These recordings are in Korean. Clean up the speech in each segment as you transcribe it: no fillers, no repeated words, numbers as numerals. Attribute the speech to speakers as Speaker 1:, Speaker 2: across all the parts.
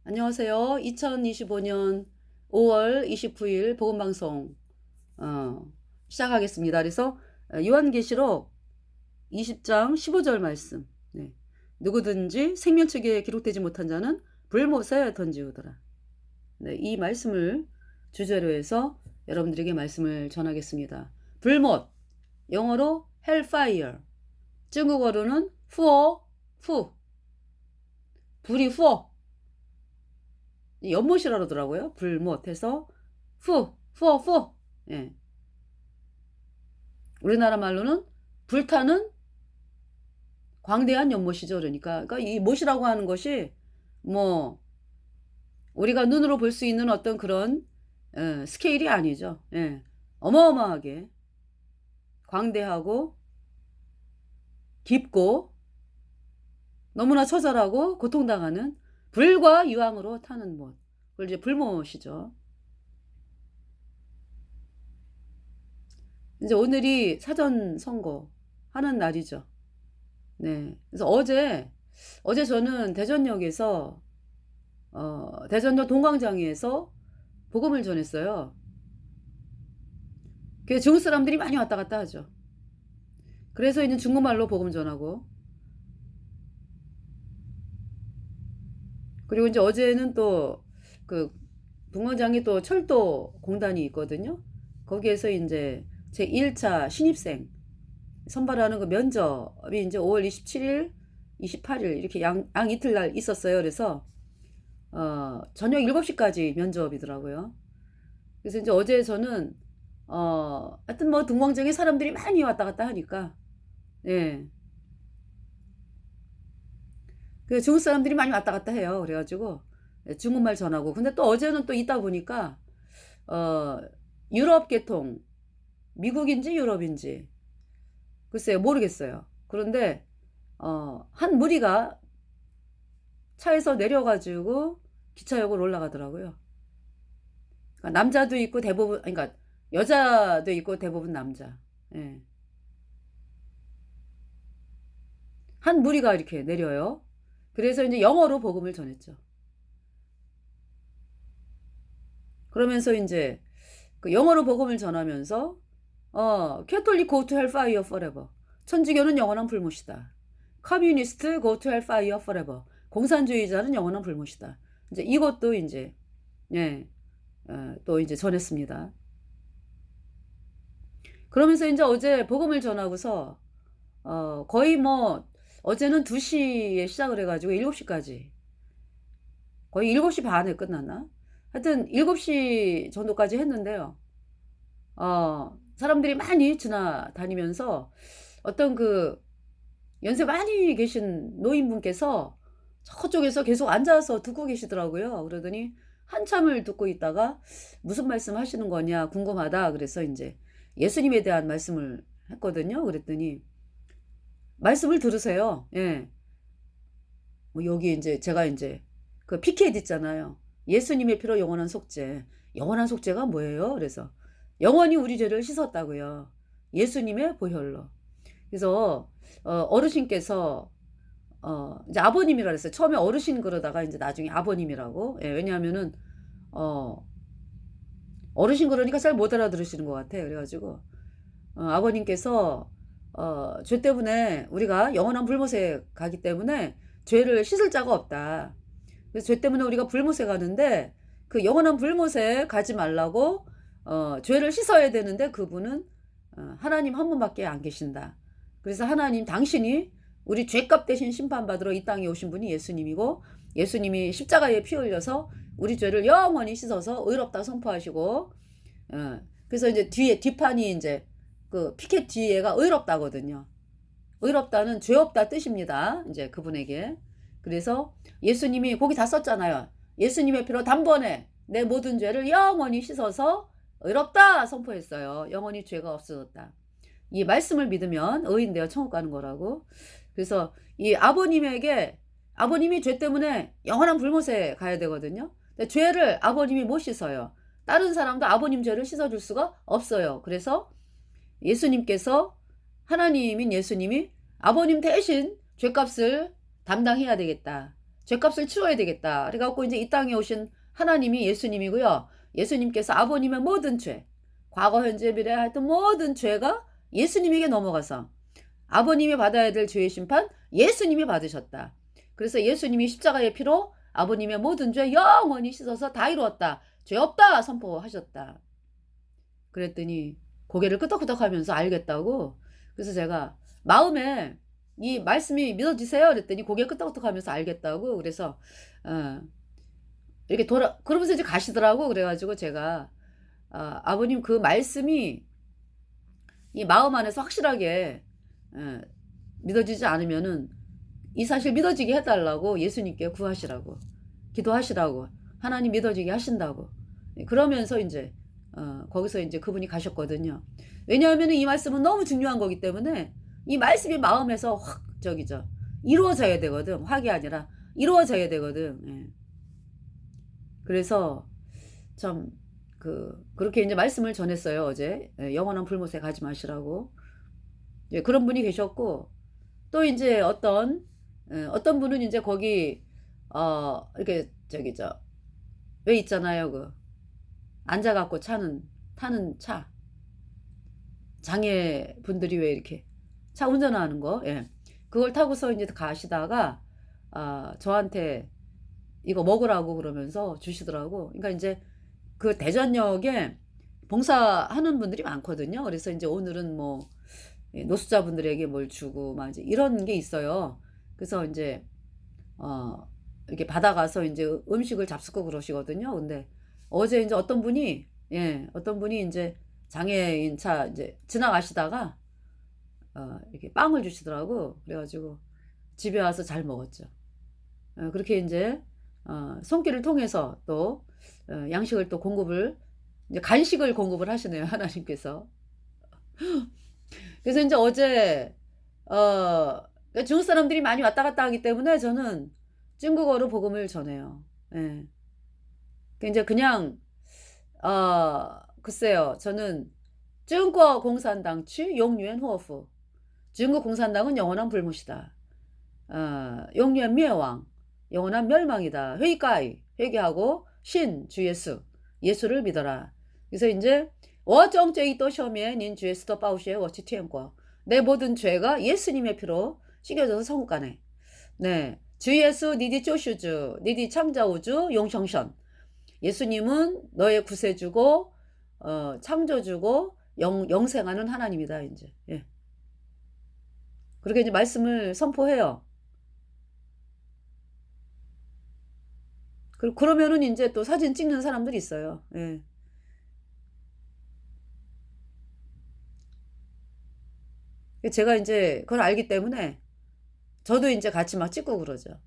Speaker 1: 안녕하세요. 2025년 5월 29일 복음방송 시작하겠습니다. 그래서 요한계시록 20장 15절 말씀. 네. 누구든지 생명책에 기록되지 못한 자는 불못에 던지우더라. 네, 이 말씀을 주제로 해서 여러분들에게 말씀을 전하겠습니다. 불못, 영어로 hellfire, 중국어로는 후어, 불이 후어, 연못이라 그러더라고요. 불못해서 후어. 예. 우리나라 말로는 불타는 광대한 연못이죠. 그러니까 이 못이라고 하는 것이 뭐 우리가 눈으로 볼 수 있는 어떤 그런 스케일이 아니죠. 예. 어마어마하게 광대하고 깊고 너무나 처절하고 고통당하는 불과 유황으로 타는 못. 그걸 이제 불못이죠. 이제 오늘이 사전 선거 하는 날이죠. 네. 그래서 어제 저는 대전역에서 대전역 동광장에서 복음을 전했어요. 그 중국 사람들이 많이 왔다 갔다 하죠. 그래서 이제 중국말로 복음 전하고, 그리고 이제 어제는 또 그 동광장에 또 철도 공단이 있거든요. 거기에서 이제 제 1차 신입생 선발하는 그 면접이 이제 5월 27일, 28일 이렇게 양 이틀날 있었어요. 그래서 저녁 7시까지 면접이더라고요. 그래서 이제 어제 저는 하여튼 뭐 등광장에 사람들이 많이 왔다 갔다 하니까, 예. 그 중국 사람들이 많이 왔다 갔다 해요. 그래가지고 중국말 전하고. 근데 또 어제는 또 있다 보니까 어 유럽 계통, 미국인지 유럽인지 글쎄요, 모르겠어요. 그런데 한 무리가 차에서 내려가지고 기차역을 올라가더라고요. 그러니까 남자도 있고 대부분, 그러니까 여자도 있고 대부분 남자. 예. 한 무리가 이렇게 내려요. 그래서 이제 영어로 복음을 전했죠. 그러면서 이제 그 영어로 복음을 전하면서 캐톨릭 go to hellfire forever. 천주교는 영원한 불못이다. 커뮤니스트 go to hellfire forever. 공산주의자는 영원한 불못이다. 이제 이것도 이제 예, 또 이제 전했습니다. 그러면서 이제 어제 복음을 전하고서 거의 뭐 어제는 2시에 시작을 해가지고 7시까지 거의 7시 반에 끝났나? 하여튼 7시 정도까지 했는데요. 사람들이 많이 지나다니면서 어떤 그 연세 많이 계신 노인분께서 저쪽에서 계속 앉아서 듣고 계시더라고요. 그러더니 한참을 듣고 있다가 무슨 말씀 하시는 거냐 궁금하다. 그래서 이제 예수님에 대한 말씀을 했거든요. 그랬더니 말씀을 들으세요. 예. 뭐 여기 이제 제가 이제 그 피켓 있잖아요. 예수님의 피로 영원한 속죄. 영원한 속죄가 뭐예요? 그래서 영원히 우리 죄를 씻었다고요. 예수님의 보혈로. 그래서 어르신께서 이제 아버님이라 그랬어요. 처음에 어르신 그러다가 이제 나중에 아버님이라고. 예, 왜냐하면은 어르신 그러니까 잘 못 알아들으시는 것 같아요. 그래가지고 아버님께서 죄 때문에 우리가 영원한 불못에 가기 때문에 죄를 씻을 자가 없다. 그래서 죄 때문에 우리가 불못에 가는데 그 영원한 불못에 가지 말라고 죄를 씻어야 되는데 그분은 하나님 한 분밖에 안 계신다. 그래서 하나님 당신이 우리 죄값 대신 심판받으러 이 땅에 오신 분이 예수님이고 예수님이 십자가에 피 흘려서 우리 죄를 영원히 씻어서 의롭다 선포하시고 그래서 이제 뒤에 뒷판이 이제 그 피켓 뒤에가 의롭다거든요. 의롭다는 죄 없다 뜻입니다. 이제 그분에게. 그래서 예수님이 거기 다 썼잖아요. 예수님의 피로 단번에 내 모든 죄를 영원히 씻어서 의롭다 선포했어요. 영원히 죄가 없어졌다. 이 말씀을 믿으면 의인 되어 천국 가는 거라고. 그래서 이 아버님에게 아버님이 죄 때문에 영원한 불못에 가야 되거든요. 근데 죄를 아버님이 못 씻어요. 다른 사람도 아버님 죄를 씻어줄 수가 없어요. 그래서 예수님께서 하나님인 예수님이 아버님 대신 죄값을 담당해야 되겠다. 죄값을 치러야 되겠다. 그래갖고 이제 이 땅에 오신 하나님이 예수님이고요. 예수님께서 아버님의 모든 죄, 과거, 현재, 미래 하여튼 모든 죄가 예수님에게 넘어가서 아버님이 받아야 될 죄의 심판 예수님이 받으셨다. 그래서 예수님이 십자가의 피로 아버님의 모든 죄 영원히 씻어서 다 이루었다. 죄 없다 선포하셨다. 그랬더니 고개를 끄덕끄덕하면서 알겠다고. 그래서 제가 마음에 이 말씀이 믿어지세요? 그랬더니 고개 끄덕끄덕하면서 알겠다고. 그래서 이렇게 그러면서 이제 가시더라고. 그래가지고 제가 아버님 그 말씀이 이 마음 안에서 확실하게 믿어지지 않으면은 이 사실 믿어지게 해달라고 예수님께 구하시라고, 기도하시라고, 하나님 믿어지게 하신다고. 그러면서 이제 거기서 이제 그분이 가셨거든요. 왜냐하면 이 말씀은 너무 중요한 거기 때문에 이 말씀이 마음에서 확 이루어져야 되거든. 확이 아니라 이루어져야 되거든. 예. 그래서 참 그렇게 이제 말씀을 전했어요 어제. 예, 영원한 불못에 가지 마시라고. 예, 그런 분이 계셨고 또 이제 어떤 분은 이제 거기 이렇게 왜 있잖아요 앉아갖고 타는 차, 장애 분들이 왜 이렇게 차 운전하는 거, 예, 그걸 타고서 이제 가시다가 저한테 이거 먹으라고 그러면서 주시더라고. 그러니까 이제 그 대전역에 봉사하는 분들이 많거든요. 그래서 이제 오늘은 뭐 노숙자분들에게 뭘 주고 막 이제 이런 게 있어요. 그래서 이제 이렇게 받아가서 이제 음식을 잡수고 그러시거든요. 근데 어제 이제 어떤 분이 이제 장애인 차 이제 지나가시다가 이렇게 빵을 주시더라고. 그래가지고 집에 와서 잘 먹었죠. 그렇게 이제 손길을 통해서 또 양식을 또 공급을, 이제 간식을 공급을 하시네요 하나님께서. 그래서 이제 어제 중국 사람들이 많이 왔다 갔다 하기 때문에 저는 중국어로 복음을 전해요. 예. 이제 그냥 글쎄요, 저는 중국 공산당 취 용유엔 호프, 중국 공산당은 영원한 불못이다. 용유엔 멸망, 영원한 멸망이다. 회의가이, 회개하고 신 주 예수를 믿어라. 그래서 이제 我정죄都赦免닌 주 예수도 빠우시에 워치 티엔과, 내 모든 죄가 예수님의 피로 씻겨져서 천국 가네. 네, 주 예수 니디 쪼슈주, 니디 창자우주 용성션. 예수님은 너의 구세주고 창조주고 영생하는 하나님이다 이제. 예. 그렇게 이제 말씀을 선포해요. 그러면은 이제 또 사진 찍는 사람들이 있어요. 예. 제가 이제 그걸 알기 때문에 저도 이제 같이 막 찍고 그러죠.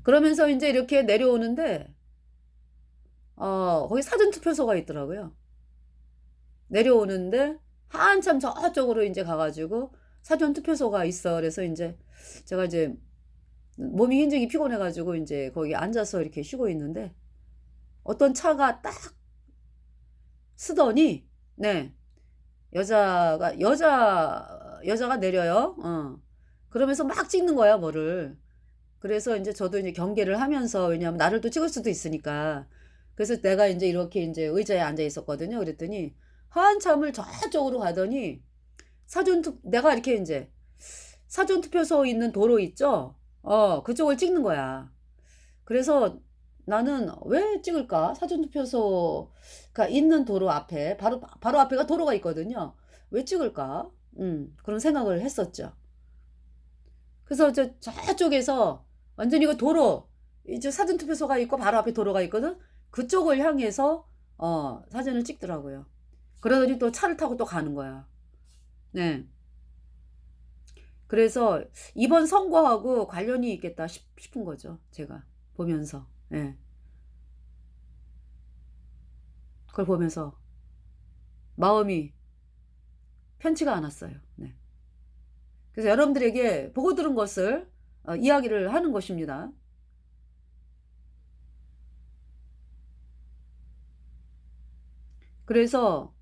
Speaker 1: 그러면서 이제 이렇게 내려오는데 거기 사전투표소가 있더라고요. 내려오는데 한참 저쪽으로 이제 가가지고 사전투표소가 있어. 그래서 이제 제가 이제 몸이 굉장히 피곤해가지고 이제 거기 앉아서 이렇게 쉬고 있는데 어떤 차가 딱 쓰더니, 네, 여자가 내려요. 그러면서 막 찍는 거야 뭐를. 그래서 이제 저도 이제 경계를 하면서, 왜냐하면 나를 또 찍을 수도 있으니까. 그래서 내가 이제 이렇게 이제 의자에 앉아 있었거든요. 그랬더니 한참을 저쪽으로 가더니 내가 이렇게 이제 사전투표소 있는 도로 있죠? 그쪽을 찍는 거야. 그래서 나는 왜 찍을까? 사전투표소가 있는 도로 앞에, 바로 앞에가 도로가 있거든요. 왜 찍을까? 그런 생각을 했었죠. 그래서 저쪽에서 완전히 그 도로, 이제 사전투표소가 있고 바로 앞에 도로가 있거든? 그쪽을 향해서 사진을 찍더라고요. 그러더니 또 차를 타고 또 가는 거야. 네. 그래서 이번 선거하고 관련이 있겠다 싶은 거죠. 제가 보면서. 네. 그걸 보면서 마음이 편치가 않았어요. 네. 그래서 여러분들에게 보고 들은 것을 이야기를 하는 것입니다. 그래서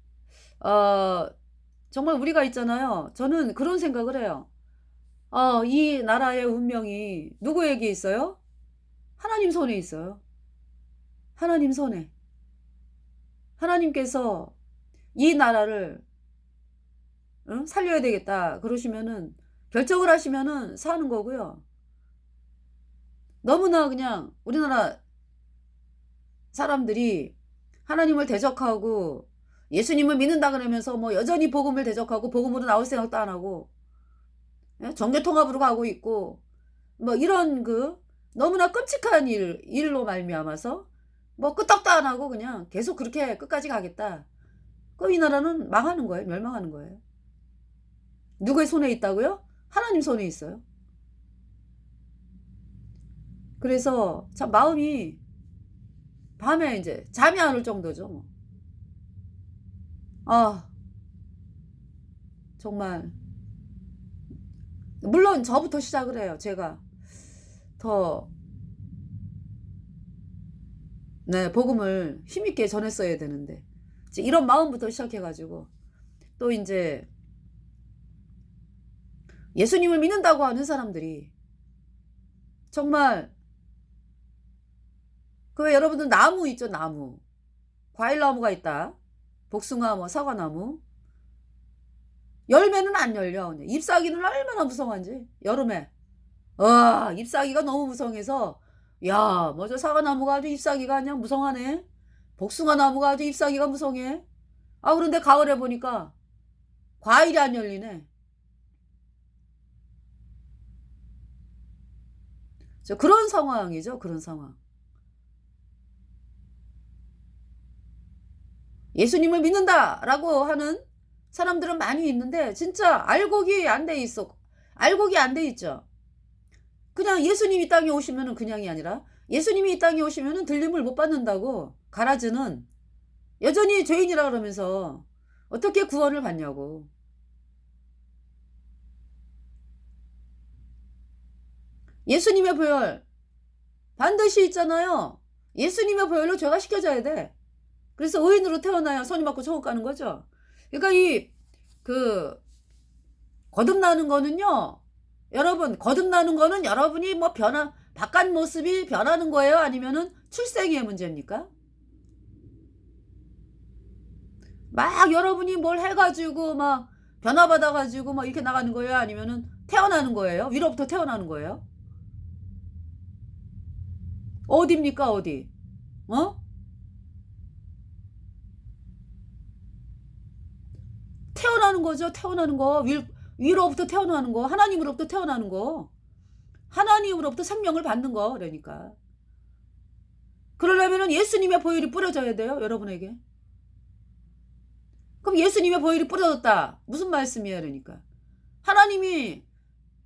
Speaker 1: 정말 우리가 있잖아요. 저는 그런 생각을 해요. 이 나라의 운명이 누구에게 있어요? 하나님 손에 있어요. 하나님 손에. 하나님께서 이 나라를 살려야 되겠다 그러시면은 결정을 하시면은 사는 거고요. 너무나 그냥 우리나라 사람들이 하나님을 대적하고 예수님을 믿는다 그러면서 뭐 여전히 복음을 대적하고 복음으로 나올 생각도 안 하고 정교통합으로 가고 있고 뭐 이런 너무나 끔찍한 일로 말미암아서 뭐 끄떡도 안 하고 그냥 계속 그렇게 끝까지 가겠다. 그럼 이 나라는 망하는 거예요. 멸망하는 거예요. 누구의 손에 있다고요? 하나님 손에 있어요. 그래서 참 마음이 밤에 이제 잠이 안 올 정도죠. 뭐. 정말 물론 저부터 시작을 해요. 제가 더 복음을 힘있게 전했어야 되는데 이제 이런 마음부터 시작해가지고 또 이제 예수님을 믿는다고 하는 사람들이 정말 왜 여러분들 나무 있죠? 나무. 과일나무가 있다. 복숭아 뭐 사과나무. 열매는 안 열려. 잎사귀는 얼마나 무성한지. 여름에. 잎사귀가 너무 무성해서 야, 뭐 저 사과나무가 아주 잎사귀가 그냥 무성하네. 복숭아 나무가 아주 잎사귀가 무성해. 그런데 가을에 보니까 과일이 안 열리네. 그런 상황이죠. 그런 상황. 예수님을 믿는다라고 하는 사람들은 많이 있는데 진짜 알곡이 안 돼 있어. 알곡이 안 돼 있죠. 그냥 예수님이 땅에 오시면은 그냥이 아니라 예수님이 이 땅에 오시면은 들림을 못 받는다고 가라즈는 여전히 죄인이라 그러면서 어떻게 구원을 받냐고. 예수님의 보혈 반드시 있잖아요. 예수님의 보혈로 죄가 씻겨져야 돼. 그래서 의인으로 태어나야 선이 맞고 천국 가는 거죠. 그러니까 거듭나는 거는요. 여러분, 거듭나는 거는 여러분이 뭐 바깥 모습이 변하는 거예요? 아니면은 출생의 문제입니까? 막 여러분이 뭘 해가지고 막 변화받아가지고 막 이렇게 나가는 거예요? 아니면은 태어나는 거예요? 위로부터 태어나는 거예요? 어디입니까? 어디? 태어나는 거죠. 태어나는 거. 위로부터 태어나는 거. 하나님으로부터 태어나는 거. 하나님으로부터 생명을 받는 거. 그러니까. 그러려면 예수님의 보혈이 뿌려져야 돼요. 여러분에게. 그럼 예수님의 보혈이 뿌려졌다. 무슨 말씀이에요? 그러니까. 하나님이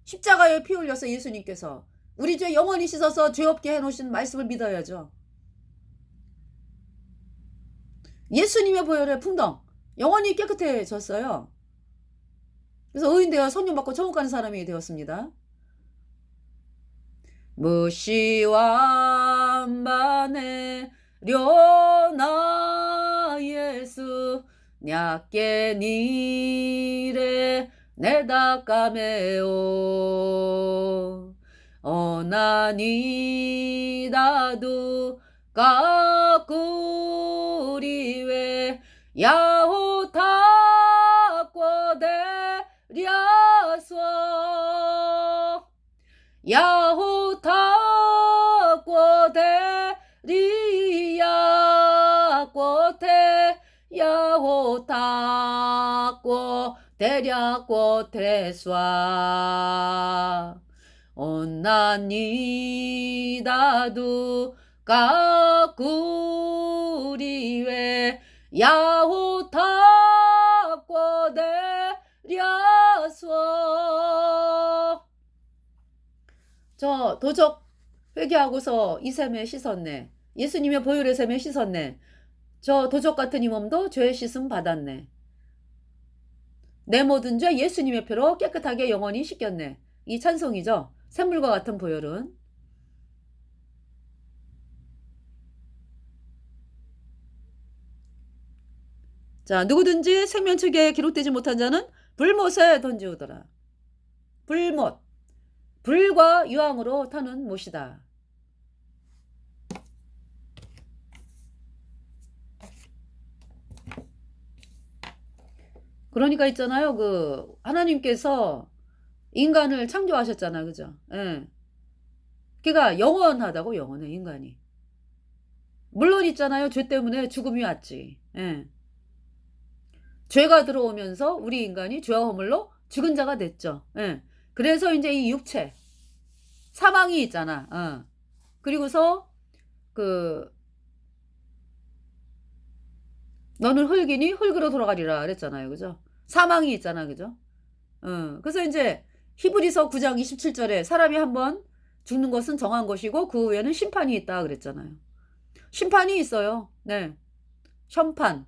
Speaker 1: 십자가에 피 흘려서 예수님께서 우리 죄 영원히 씻어서 죄 없게 해놓으신 말씀을 믿어야죠. 예수님의 보혈의 풍덩. 영원히 깨끗해졌어요. 그래서 의인되어 성령받고 천국 가는 사람이 되었습니다. 무시완반에 려나 예수 냐께 니레 내다까메오 어나니다두 까꾸리웨 야호타꼬데랴소 야호타꼬데리야꼬테 야호타꼬데랴꼬테스와 온나니다두 까꾸리웨 야호타꼬데랴소 저 도적 회개하고서 이 샘에 씻었네. 예수님의 보혈의 샘에 씻었네. 저 도적 같은 이 몸도 죄 씻음 받았네. 내 모든 죄 예수님의 피로 깨끗하게 영원히 씻겼네. 이 찬송이죠. 샘물과 같은 보혈은. 자, 누구든지 생명책에 기록되지 못한 자는 불못에 던지우더라. 불못. 불과 유황으로 타는 못이다. 그러니까 있잖아요. 그 하나님께서 인간을 창조하셨잖아. 그죠? 예. 그러니까 영원하다고, 영원해 인간이. 물론 있잖아요. 죄 때문에 죽음이 왔지. 예. 죄가 들어오면서 우리 인간이 죄와 허물로 죽은 자가 됐죠. 예. 그래서 이제 이 육체 사망이 있잖아. 그리고서 그 너는 흙이니 흙으로 돌아가리라 그랬잖아요. 그죠? 사망이 있잖아. 그죠? 그래서 이제 히브리서 9장 27절에 사람이 한번 죽는 것은 정한 것이고 그 후에는 심판이 있다 그랬잖아요. 심판이 있어요. 네. 심판.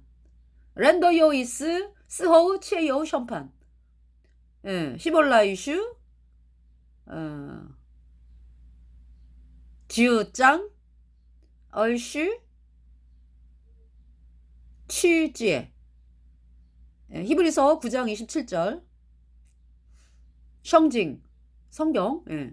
Speaker 1: 랜더요이스 스호우 치에요 심판. 예. 히볼라이슈 지우짱 얼슈 취지에. 예. 히브리서 9장 27절. 성징 성경. 예.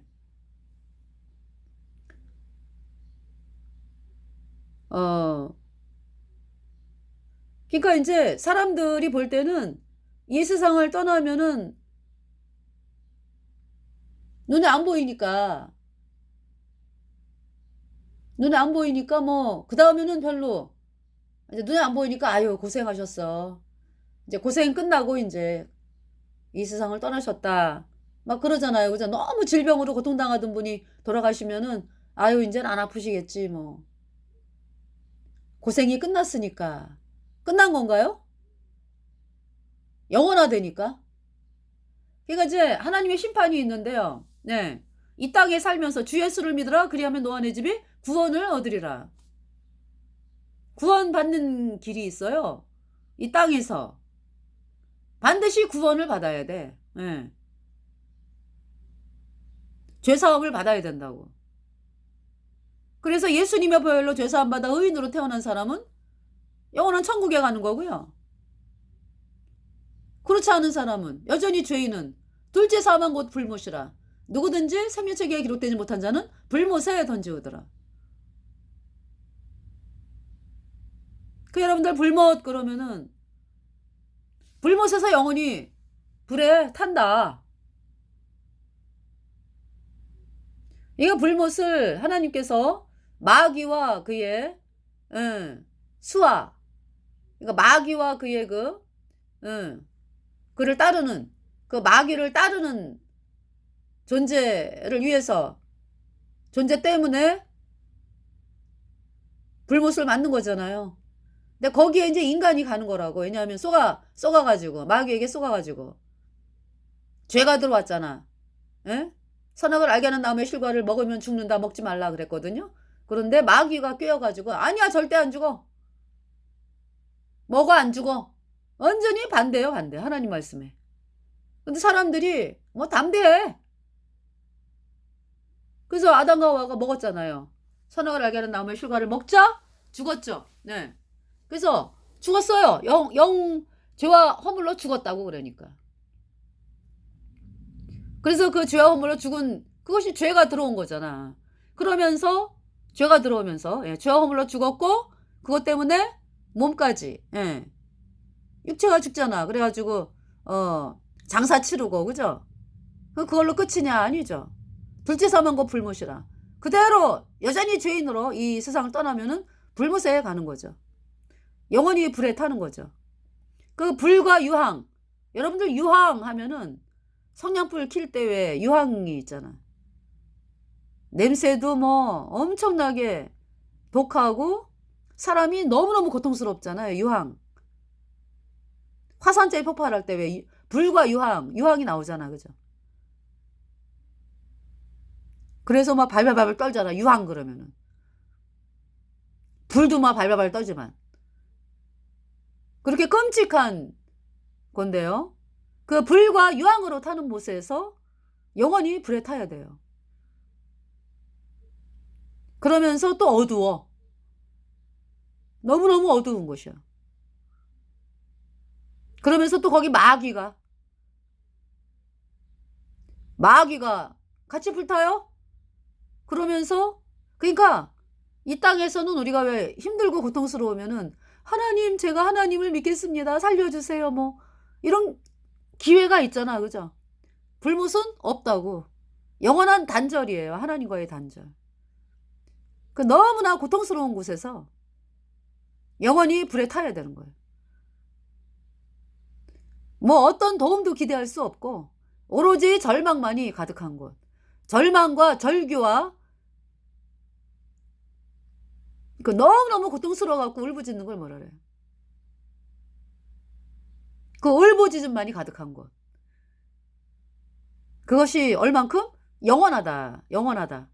Speaker 1: 그러니까 이제 사람들이 볼 때는 이 세상을 떠나면은 눈에 안 보이니까 뭐 그 다음에는 별로 이제 눈에 안 보이니까 아유 고생하셨어. 이제 고생 끝나고 이제 이 세상을 떠나셨다. 막 그러잖아요. 그죠? 너무 질병으로 고통당하던 분이 돌아가시면은 아유 이제는 안 아프시겠지 뭐. 고생이 끝났으니까. 끝난 건가요? 영원하다니까. 그러니까 이제 하나님의 심판이 있는데요. 네. 이 땅에 살면서 주 예수를 믿으라 그리하면 너와 내 집이 구원을 얻으리라. 구원받는 길이 있어요. 이 땅에서 반드시 구원을 받아야 돼. 네. 죄사함을 받아야 된다고. 그래서 예수님의 보혈로 죄사함 받아 의인으로 태어난 사람은 영원한 천국에 가는 거고요. 그렇지 않은 사람은 여전히 죄인은 둘째 사망 곧 불못이라. 누구든지 생명책에 기록되지 못한 자는 불못에 던지우더라. 그 여러분들 불못 그러면은 불못에서 영원히 불에 탄다. 이거 불못을 하나님께서 마귀와 그의 수하, 그러니까 마귀와 그의 그를 따르는 그 마귀를 따르는 존재를 위해서 존재 때문에 불못을 만든 거잖아요. 근데 거기에 이제 인간이 가는 거라고. 왜냐하면 쏘가가지고 마귀에게 쏘가가지고 죄가 들어왔잖아. 에? 선악을 알게 하는 나무의 실과를 먹으면 죽는다. 먹지 말라 그랬거든요. 그런데 마귀가 꿰어가지고 아니야 절대 안 죽어. 먹어 안 죽어. 완전히 반대요 반대. 하나님 말씀에. 근데 사람들이 뭐 담대해. 그래서 아담과 하와가 먹었잖아요. 선악을 알게 하는 나무의 실과를 먹자 죽었죠. 네. 그래서 죽었어요. 죄와 허물로 죽었다고 그러니까. 그래서 그 죄와 허물로 죽은 그것이 죄가 들어온 거잖아. 그러면서 죄가 들어오면서 죄와 허물로 죽었고 그것 때문에 몸까지 육체가 죽잖아. 그래가지고 장사 치르고 그죠? 그걸로 끝이냐? 아니죠. 둘째 사망 곧 불못이라. 그대로 여전히 죄인으로 이 세상을 떠나면은 불못에 가는 거죠. 영원히 불에 타는 거죠. 그 불과 유황. 여러분들 유황 하면은 성냥불 킬 때 왜 유황이 있잖아. 냄새도 뭐 엄청나게 독하고 사람이 너무너무 고통스럽잖아요. 유황. 화산재에 폭발할 때 왜 불과 유황이 나오잖아. 그죠? 그래서 막 발발발 떨잖아. 유황 그러면은. 불도 막 발발발 떨지만. 그렇게 끔찍한 건데요. 그 불과 유황으로 타는 못에서 영원히 불에 타야 돼요. 그러면서 또 어두워. 너무너무 어두운 곳이야. 그러면서 또 거기 마귀가 같이 불타요? 그러면서 그러니까 이 땅에서는 우리가 왜 힘들고 고통스러우면은 하나님, 제가 하나님을 믿겠습니다. 살려주세요. 뭐 이런 기회가 있잖아. 그죠? 불못은 없다고. 영원한 단절이에요. 하나님과의 단절. 그 너무나 고통스러운 곳에서 영원히 불에 타야 되는 거예요. 뭐 어떤 도움도 기대할 수 없고 오로지 절망만이 가득한 곳. 절망과 절규와 그 너무너무 고통스러워갖고 울부짖는 걸 뭐라 그래요. 그 울부짖음만이 가득한 곳. 그것이 얼만큼? 영원하다. 영원하다.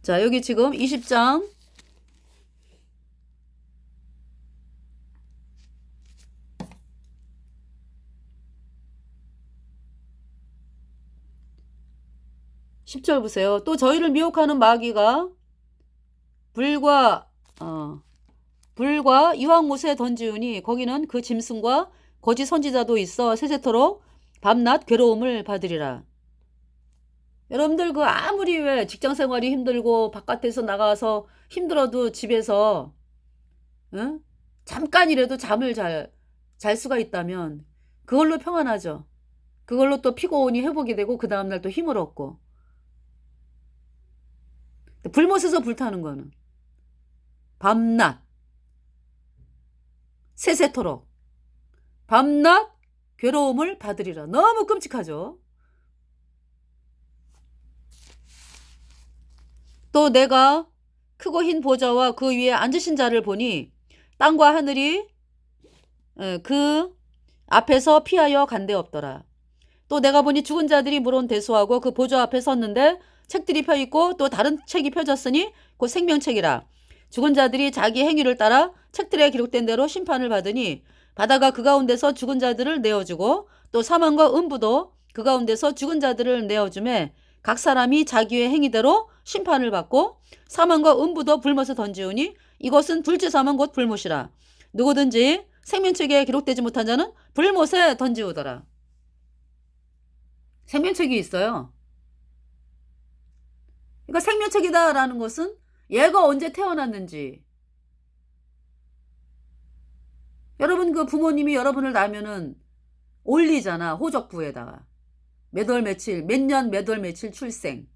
Speaker 1: 자, 여기 지금 20장 10절 보세요. 또 저희를 미혹하는 마귀가 불과 이왕못에 던지우니 거기는 그 짐승과 거짓 선지자도 있어 세세토록 밤낮 괴로움을 받으리라. 여러분들 그 아무리 왜 직장생활이 힘들고 바깥에서 나가서 힘들어도 집에서 응? 잠깐이라도 잠을 잘 수가 있다면 그걸로 평안하죠. 그걸로 또 피곤이 회복이 되고 그 다음날 또 힘을 얻고. 불못에서 불타는 거는 밤낮 세세토록 밤낮 괴로움을 받으리라. 너무 끔찍하죠. 또 내가 크고 흰 보좌와 그 위에 앉으신 자를 보니 땅과 하늘이 그 앞에서 피하여 간데 없더라. 또 내가 보니 죽은 자들이 물론 대수하고 그 보좌 앞에 섰는데 책들이 펴있고 또 다른 책이 펴졌으니 곧 생명책이라. 죽은 자들이 자기 행위를 따라 책들에 기록된 대로 심판을 받으니 바다가 그 가운데서 죽은 자들을 내어주고 또 사망과 음부도 그 가운데서 죽은 자들을 내어주매 각 사람이 자기의 행위대로 심판을 받고 사망과 음부도 불못에 던지우니 이것은 둘째 사망 곧 불못이라. 누구든지 생명책에 기록되지 못한 자는 불못에 던지우더라. 생명책이 있어요. 그러니까 생명책이다라는 것은 얘가 언제 태어났는지. 여러분 그 부모님이 여러분을 낳으면은 올리잖아. 호적부에다가. 몇 월 며칠, 몇 년 몇 월 며칠 출생.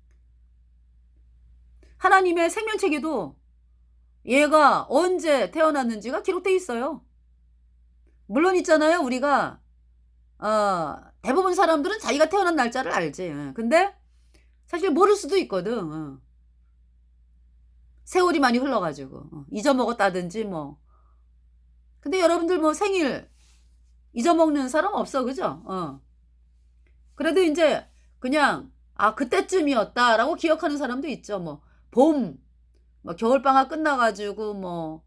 Speaker 1: 하나님의 생명책에도 얘가 언제 태어났는지가 기록돼 있어요. 물론 있잖아요. 우리가 대부분 사람들은 자기가 태어난 날짜를 알지. 근데 사실 모를 수도 있거든. 세월이 많이 흘러가지고 잊어먹었다든지 뭐. 근데 여러분들 뭐 생일 잊어먹는 사람 없어, 그죠? 그래도 이제 그냥 그때쯤이었다라고 기억하는 사람도 있죠. 뭐 봄, 뭐 겨울방학 끝나가지고 뭐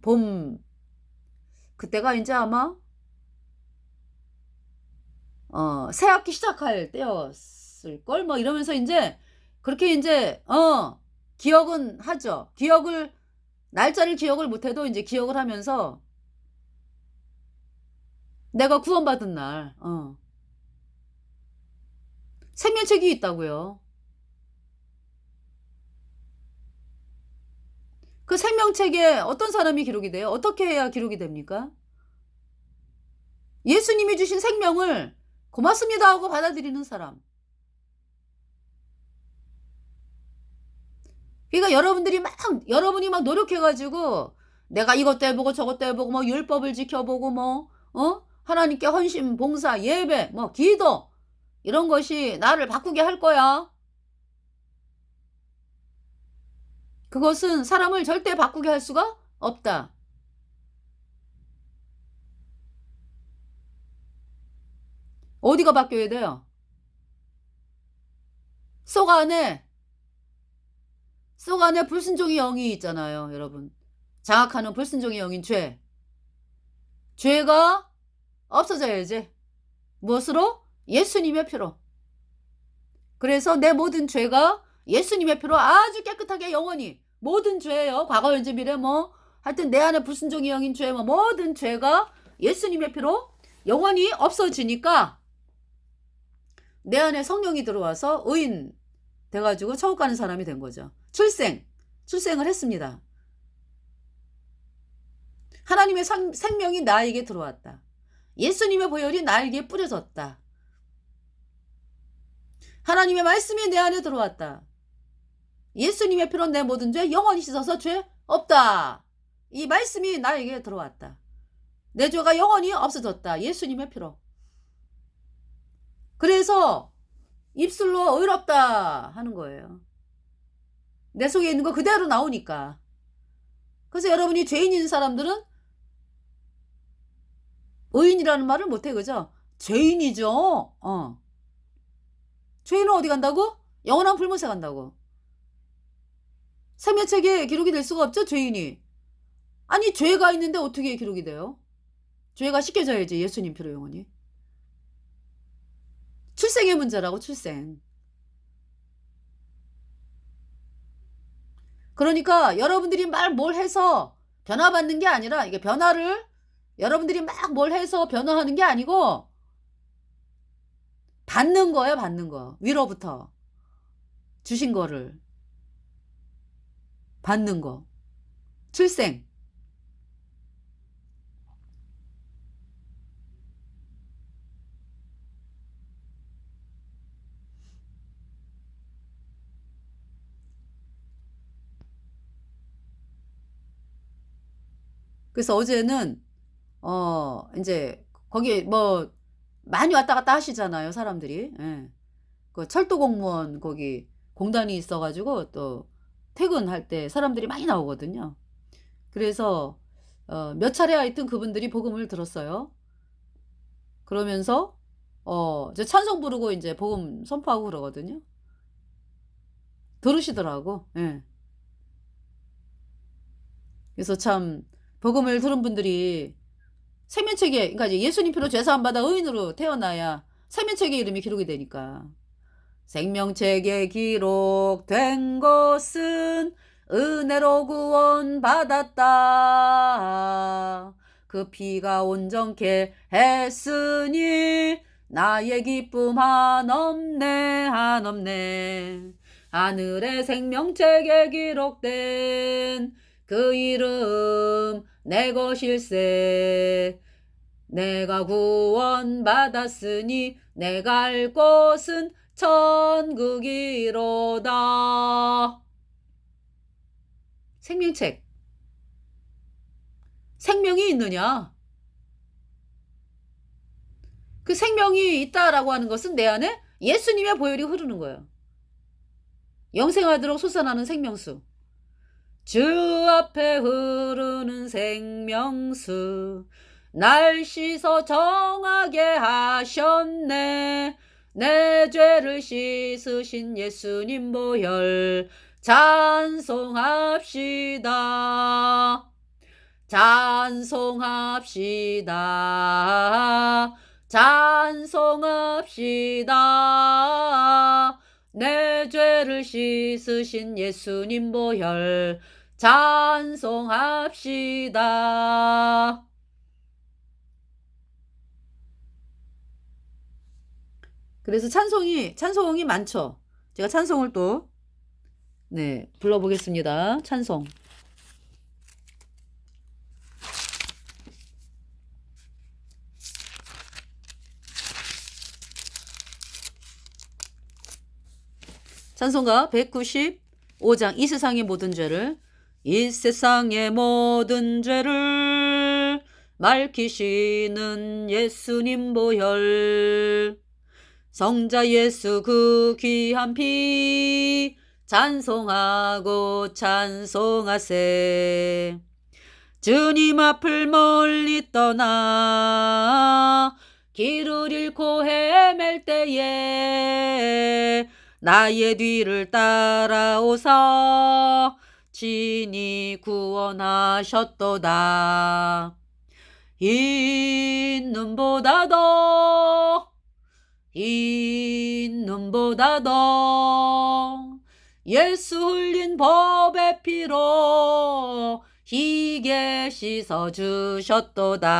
Speaker 1: 봄 그때가 이제 아마 새학기 시작할 때였을걸? 뭐 이러면서 이제 그렇게 이제 기억은 하죠. 날짜를 기억을 못해도 이제 기억을 하면서 내가 구원받은 날 생명책이 있다고요. 그 생명책에 어떤 사람이 기록이 돼요? 어떻게 해야 기록이 됩니까? 예수님이 주신 생명을 고맙습니다 하고 받아들이는 사람. 그러니까 여러분이 막 노력해가지고 내가 이것도 해보고 저것도 해보고 뭐 율법을 지켜보고 뭐 하나님께 헌신, 봉사, 예배, 뭐 기도 이런 것이 나를 바꾸게 할 거야. 그것은 사람을 절대 바꾸게 할 수가 없다. 어디가 바뀌어야 돼요? 속 안에 불순종의 영이 있잖아요, 여러분. 장악하는 불순종의 영인 죄. 죄가 없어져야지. 무엇으로? 예수님의 피로. 그래서 내 모든 죄가 예수님의 피로 아주 깨끗하게 영원히 모든 죄예요. 과거, 현재, 미래 뭐 하여튼 내 안에 불순종의 영인 죄, 뭐 모든 죄가 예수님의 피로 영원히 없어지니까 내 안에 성령이 들어와서 의인 돼가지고 천국 가는 사람이 된 거죠. 출생을 했습니다. 하나님의 생명이 나에게 들어왔다. 예수님의 보혈이 나에게 뿌려졌다. 하나님의 말씀이 내 안에 들어왔다. 예수님의 피로 내 모든 죄 영원히 씻어서 죄 없다. 이 말씀이 나에게 들어왔다. 내 죄가 영원히 없어졌다. 예수님의 피로. 그래서 입술로 의롭다 하는 거예요. 내 속에 있는 거 그대로 나오니까. 그래서 여러분이 죄인인 사람들은 의인이라는 말을 못해, 그죠? 죄인이죠. 죄인은 어디 간다고? 영원한 불못에 간다고. 생명책에 기록이 될 수가 없죠, 죄인이. 아니, 죄가 있는데 어떻게 기록이 돼요? 죄가 씻겨져야지, 예수님 피로 영원히. 출생의 문제라고, 출생. 그러니까 여러분들이 뭘 해서 변화받는 게 아니라, 이게 변화를 여러분들이 막 뭘 해서 변화하는 게 아니고 받는 거예요, 받는 거. 위로부터 주신 거를 받는 거. 출생. 그래서 어제는 이제 거기 뭐 많이 왔다 갔다 하시잖아요, 사람들이. 예. 그 철도 공무원 거기 공단이 있어가지고 또 퇴근할 때 사람들이 많이 나오거든요. 그래서 몇 차례 하여튼 그분들이 복음을 들었어요. 그러면서 이제 찬송 부르고 이제 복음 선포하고 그러거든요. 들으시더라고. 예. 그래서 참 복음을 들은 분들이 생명책에, 그러니까 이제 예수님 피로 죄사함 받아 의인으로 태어나야 생명책에 이름이 기록이 되니까. 생명책에 기록된 것은 은혜로 구원받았다. 그 피가 온전케 했으니 나의 기쁨 한없네 한없네. 하늘의 생명책에 기록된 그 이름 내 것일세. 내가 구원받았으니 내가 갈 곳은 천국이로다. 생명책. 생명이 있느냐? 그 생명이 있다라고 하는 것은 내 안에 예수님의 보혈이 흐르는 거예요. 영생하도록 솟아나는 생명수. 주 앞에 흐르는 생명수. 날 씻어 정하게 하셨네. 내 죄를 씻으신 예수님 보혈 찬송합시다. 찬송합시다. 찬송합시다. 내 죄를 씻으신 예수님 보혈 찬송합시다. 그래서 찬송이 많죠. 제가 찬송을 또 불러보겠습니다. 찬송. 찬송가 195장. 이 세상의 모든 죄를, 이 세상의 모든 죄를 맑히시는 예수님 보혈. 성자 예수 그 귀한 피 찬송하고 찬송하세. 주님 앞을 멀리 떠나 길을 잃고 헤맬 때에 나의 뒤를 따라오사 친히 구원하셨도다. 흰 눈보다 더 예수 흘린 법의 피로 희게 씻어주셨도다.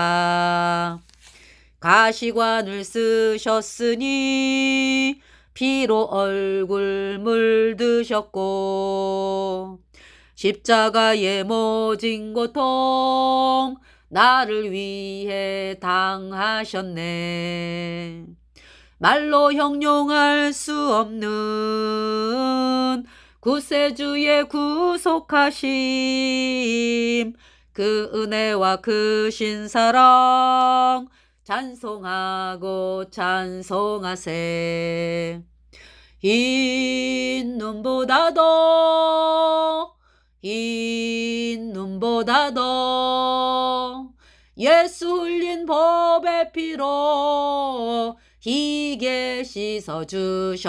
Speaker 1: 가시관을 쓰셨으니 피로 얼굴 물드셨고 십자가의 모진 고통 나를 위해 당하셨네. 말로 형용할 수 없는 구세주의 구속하심, 그 은혜와 크신 사랑 찬송하고 찬송하세. 흰 눈보다도 흰 눈보다도 예수 흘린 법의 피로 희게 씻어주셨도다.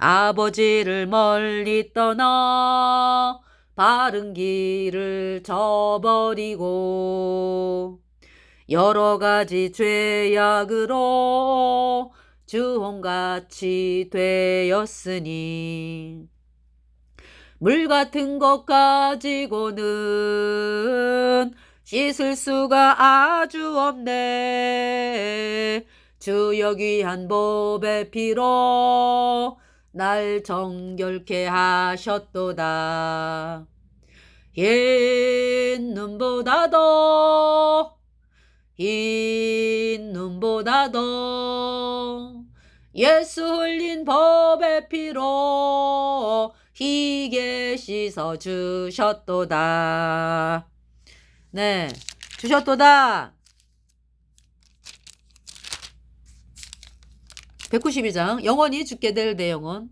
Speaker 1: 아버지를 멀리 떠나 바른 길을 저버리고 여러 가지 죄악으로 주홍같이 되었으니 물 같은 것 가지고는 씻을 수가 아주 없네. 주여 귀한 법의 피로 날 정결케 하셨도다. 흰 눈보다도 예수 흘린 법의 피로 희게 씻어주셨도다. 네, 주셨도다. 192장 영원히 죽게 될 내 영혼.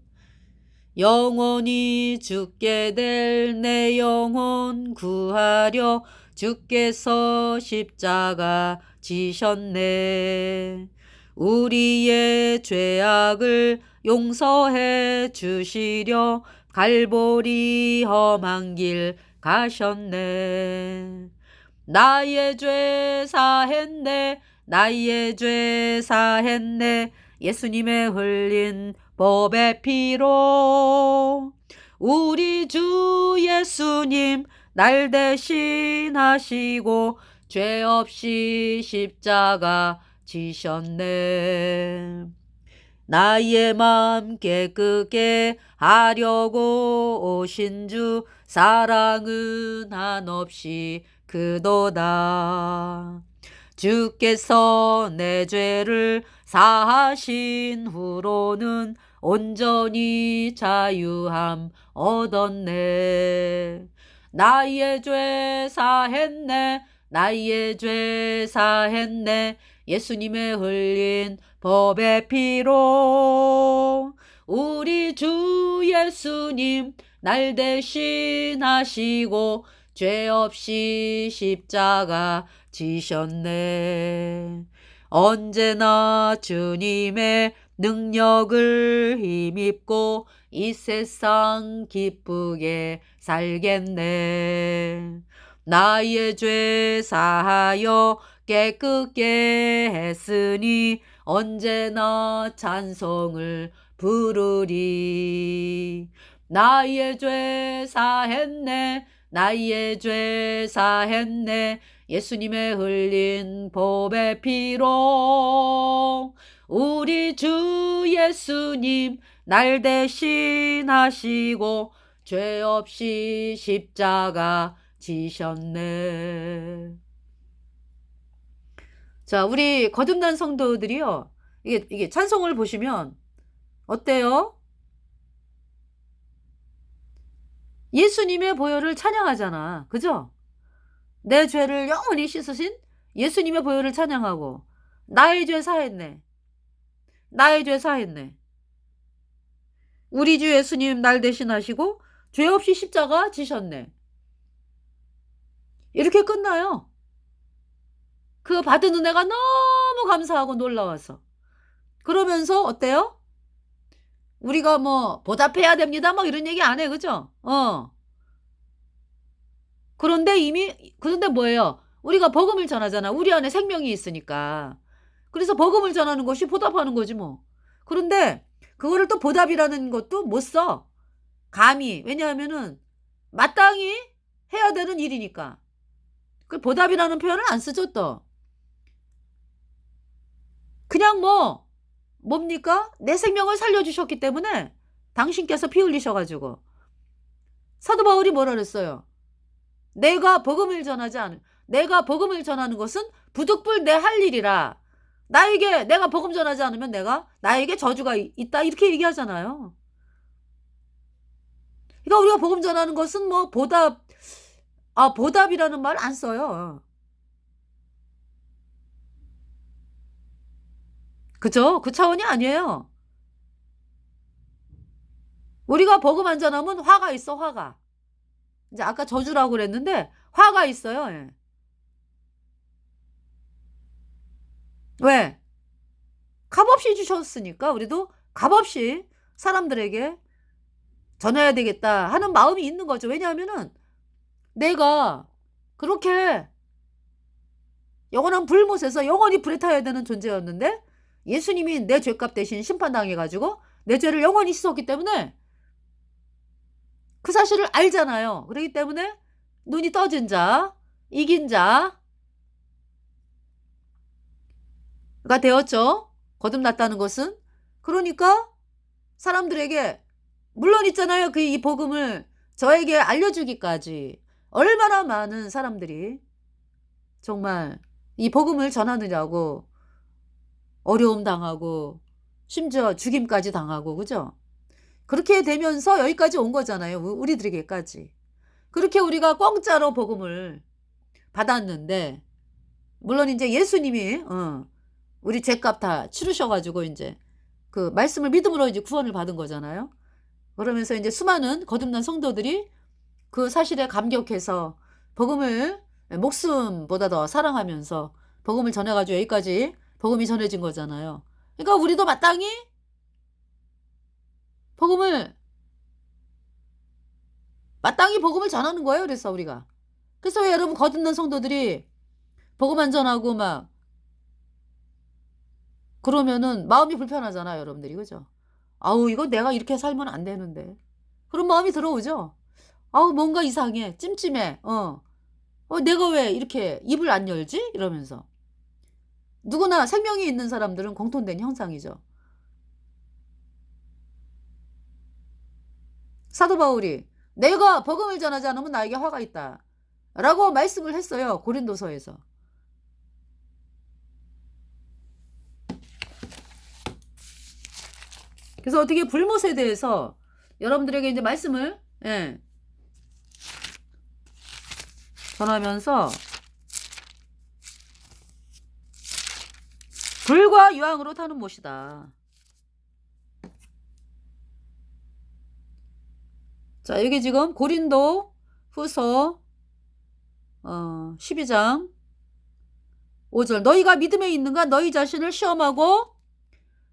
Speaker 1: 영원히 죽게 될 내 영혼 구하려 주께서 십자가 지셨네. 우리의 죄악을 용서해 주시려 갈보리 험한 길 가셨네. 나의 죄 사했네. 나의 죄 사했네. 예수님의 흘린 법의 피로 우리 주 예수님 날 대신하시고 죄 없이 십자가 지셨네. 나의 맘 깨끗게 하려고 오신 주 사랑은 한없이 크도다. 주께서 내 죄를 사하신 후로는 온전히 자유함 얻었네. 나의 죄 사했네. 나의 죄 사했네. 예수님의 흘린 법의 피로 우리 주 예수님 날 대신하시고 죄 없이 십자가 지셨네. 언제나 주님의 능력을 힘입고 이 세상 기쁘게 살겠네. 나의 죄 사하여 깨끗게 했으니 언제나 찬송을 부르리. 나의 죄 사했네. 나의 죄 사했네. 예수님의 흘린 법의 피로 우리 주 예수님 날 대신하시고 죄 없이 십자가 지셨네. 자, 우리 거듭난 성도들이요. 이게 찬송을 보시면 어때요? 예수님의 보혈을 찬양하잖아. 그죠? 내 죄를 영원히 씻으신 예수님의 보혈을 찬양하고 나의 죄 사했네. 나의 죄 사했네. 우리 주 예수님 날 대신하시고 죄 없이 십자가 지셨네. 이렇게 끝나요. 그 받은 은혜가 너무 감사하고 놀라워서. 그러면서 어때요? 우리가 뭐 보답해야 됩니다. 막 이런 얘기 안 해. 그죠? 그런데 뭐예요? 우리가 복음을 전하잖아. 우리 안에 생명이 있으니까. 그래서 복음을 전하는 것이 보답하는 거지 뭐. 그런데 그거를 또 보답이라는 것도 못 써. 감히. 왜냐하면은 마땅히 해야 되는 일이니까. 그 보답이라는 표현을 안 쓰죠 또. 그냥 뭡니까? 내 생명을 살려주셨기 때문에 당신께서 피 흘리셔가지고. 사도 바울이 뭐라 그랬어요? 내가 복음을 전하는 것은 부득불 내 할 일이라. 내가 복음 전하지 않으면 나에게 저주가 있다. 이렇게 얘기하잖아요. 그러니까 우리가 복음 전하는 것은 보답이라는 말 안 써요. 그죠? 그 차원이 아니에요. 우리가 복음 안 전하면 화가 있어, 화가. 이제 아까 저주라고 그랬는데 화가 있어요. 예. 왜? 값없이 주셨으니까 우리도 값없이 사람들에게 전해야 되겠다 하는 마음이 있는 거죠. 왜냐하면은 내가 그렇게 영원한 불못에서 영원히 불에 타야 되는 존재였는데 예수님이 내 죄값 대신 심판당해가지고 내 죄를 영원히 씻었기 때문에 그 사실을 알잖아요. 그렇기 때문에 눈이 떠진 자, 이긴 자가 되었죠. 거듭났다는 것은. 그러니까 사람들에게 물론 있잖아요. 이 복음을 저에게 알려주기까지 얼마나 많은 사람들이 정말 이 복음을 전하느냐고 어려움 당하고 심지어 죽임까지 당하고 그죠? 그렇게 되면서 여기까지 온 거잖아요. 우리들에게까지. 그렇게 우리가 공짜로 복음을 받았는데 물론 이제 예수님이 우리 죄값 다 치르셔가지고 이제 그 말씀을 믿음으로 이제 구원을 받은 거잖아요. 그러면서 이제 수많은 거듭난 성도들이 그 사실에 감격해서 복음을 목숨보다 더 사랑하면서 복음을 전해가지고 여기까지 복음이 전해진 거잖아요. 그러니까 우리도 마땅히 복음을 전하는 거예요. 그래서 우리가. 그래서 왜 여러분 거듭난 성도들이 복음 안 전하고 막 그러면은 마음이 불편하잖아요. 여러분들이. 그죠? 아우 이거 내가 이렇게 살면 안 되는데. 그런 마음이 들어오죠. 아우 뭔가 이상해. 찜찜해. 내가 왜 이렇게 입을 안 열지? 이러면서. 누구나 생명이 있는 사람들은 공통된 현상이죠. 사도 바울이 내가 복음을 전하지 않으면 나에게 화가 있다. 라고 말씀을 했어요. 고린도서에서. 그래서 어떻게 불못에 대해서 여러분들에게 이제 말씀을 전하면서 불과 유황으로 타는 못이다. 자, 여기 지금 고린도 후서 12장 5절 너희가 믿음에 있는가 너희 자신을 시험하고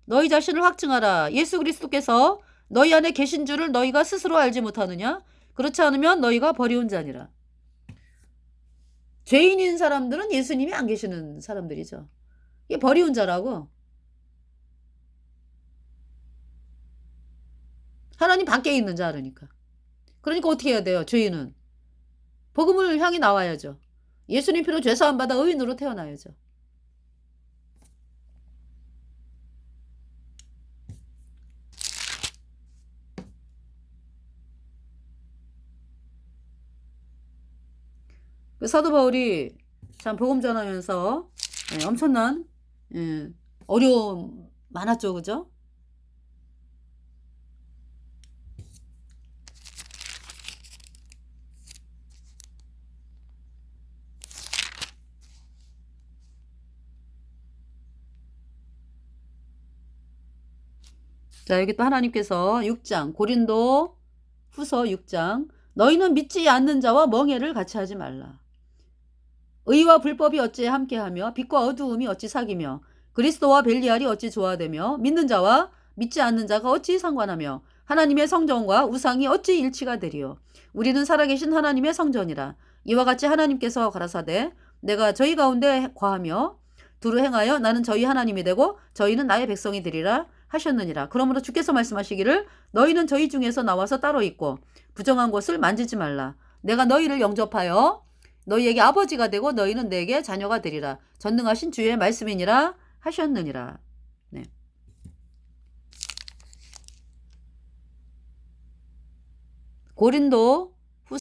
Speaker 1: 너희 자신을 확증하라. 예수 그리스도께서 너희 안에 계신 줄을 너희가 스스로 알지 못하느냐? 그렇지 않으면 너희가 버리운 자니라. 죄인인 사람들은 예수님이 안 계시는 사람들이죠. 이게 버리운 자라고. 하나님 밖에 있는 자 그러니까. 그러니까 어떻게 해야 돼요? 죄인은. 복음을 향해 나와야죠. 예수님 피로 죄사함 받아 의인으로 태어나야죠. 그 사도 바울이 참 복음 전하면서 엄청난 어려움 많았죠. 그죠? 자, 여기 또 하나님께서 6장 고린도 후서 6장 너희는 믿지 않는 자와 멍해를 같이 하지 말라. 의와 불법이 어찌 함께하며 빛과 어두움이 어찌 사귀며 그리스도와 벨리알이 어찌 조화되며 믿는 자와 믿지 않는 자가 어찌 상관하며 하나님의 성전과 우상이 어찌 일치가 되리요. 우리는 살아계신 하나님의 성전이라. 이와 같이 하나님께서 가라사대 내가 저희 가운데 거하며 두루 행하여 나는 저희 하나님이 되고 저희는 나의 백성이 되리라 하셨느니라. 그러므로 주께서 말씀하시기를 너희는 저희 중에서 나와서 따로 있고 부정한 것을 만지지 말라. 내가 너희를 영접하여 너희에게 아버지가 되고 너희는 내게 자녀가 되리라. 전능하신 주의 말씀이니라 하셨느니라. 네. 고린도